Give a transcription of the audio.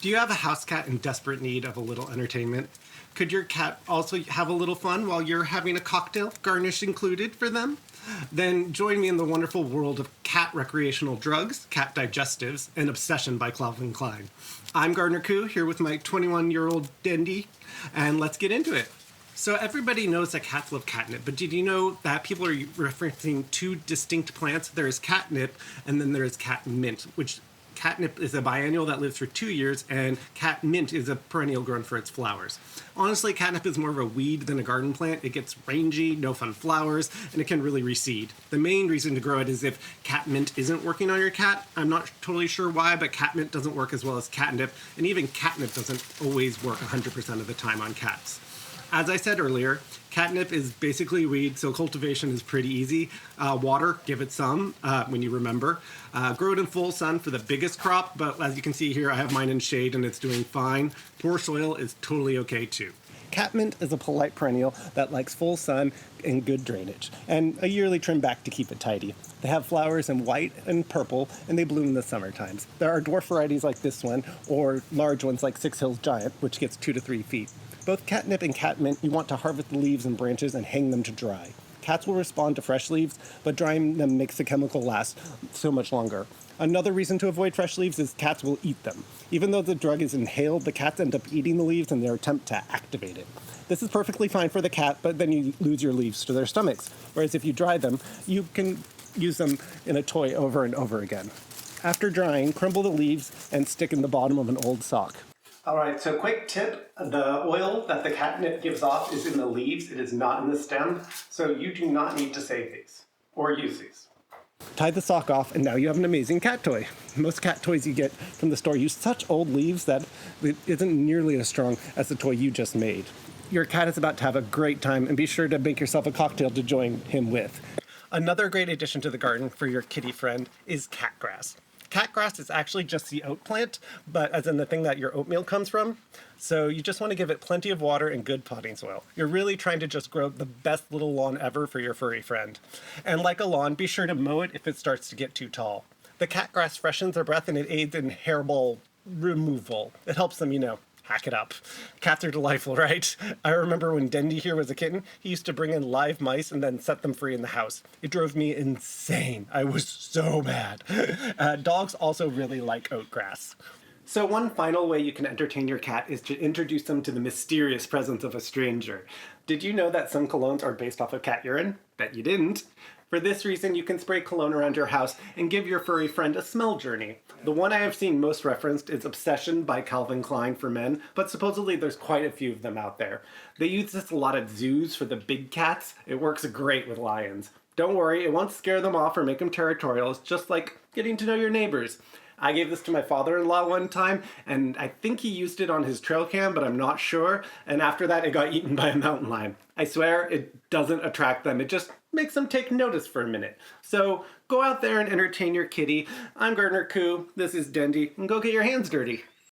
Do you have a house cat in desperate need of a little entertainment? Could your cat also have a little fun while you're having a cocktail, garnish included, for them? Then join me in the wonderful world of cat recreational drugs, cat digestives, and obsession by Calvin Klein. I'm Gardner Koo, here with my 21-year-old Dendi, and let's get into it. So everybody knows that cats love catnip, but did you know that people are referencing two distinct plants? There is catnip, and then there is catmint, which catnip is a biennial that lives for 2 years, and catmint is a perennial grown for its flowers. Honestly, catnip is more of a weed than a garden plant. It gets rangy, no fun flowers, and it can really reseed. The main reason to grow it is if catmint isn't working on your cat. I'm not totally sure why, but catmint doesn't work as well as catnip, and even catnip doesn't always work 100% of the time on cats. As I said earlier, catnip is basically weed, so cultivation is pretty easy. Water, give it some when you remember. Grow it in full sun for the biggest crop, but as you can see here, I have mine in shade and it's doing fine. Poor soil is totally okay too. Catmint is a polite perennial that likes full sun and good drainage, and a yearly trim back to keep it tidy. They have flowers in white and purple, and they bloom in the summer times. There are dwarf varieties like this one, or large ones like Six Hills Giant, which gets 2 to 3 feet. Both catnip and catmint, you want to harvest the leaves and branches and hang them to dry. Cats will respond to fresh leaves, but drying them makes the chemical last so much longer. Another reason to avoid fresh leaves is cats will eat them. Even though the drug is inhaled, the cats end up eating the leaves in their attempt to activate it. This is perfectly fine for the cat, but then you lose your leaves to their stomachs. Whereas if you dry them, you can use them in a toy over and over again. After drying, crumble the leaves and stick in the bottom of an old sock. All right, so quick tip, the oil that the catnip gives off is in the leaves, it is not in the stem, so you do not need to save these, or use these. Tie the sock off, and now you have an amazing cat toy. Most cat toys you get from the store use such old leaves that it isn't nearly as strong as the toy you just made. Your cat is about to have a great time, and be sure to make yourself a cocktail to join him with. Another great addition to the garden for your kitty friend is catgrass. Catgrass is actually just the oat plant, but as in the thing that your oatmeal comes from. So you just want to give it plenty of water and good potting soil. You're really trying to just grow the best little lawn ever for your furry friend. And like a lawn, be sure to mow it if it starts to get too tall. The catgrass freshens their breath and it aids in hairball removal. It helps them, hack it up. Cats are delightful, right? I remember when Dendi here was a kitten, he used to bring in live mice and then set them free in the house. It drove me insane. I was so mad. Dogs also really like oat grass. So one final way you can entertain your cat is to introduce them to the mysterious presence of a stranger. Did you know that some colognes are based off of cat urine? Bet you didn't. For this reason, you can spray cologne around your house and give your furry friend a smell journey. The one I have seen most referenced is Obsession by Calvin Klein for men, but supposedly there's quite a few of them out there. They use this a lot at zoos for the big cats. It works great with lions. Don't worry, it won't scare them off or make them territorial. It's just like getting to know your neighbors. I gave this to my father-in-law one time, and I think he used it on his trail cam, but I'm not sure. And after that, it got eaten by a mountain lion. I swear, it doesn't attract them. It just makes them take notice for a minute. So go out there and entertain your kitty. I'm Gardner Koo. This is Dendi, and go get your hands dirty.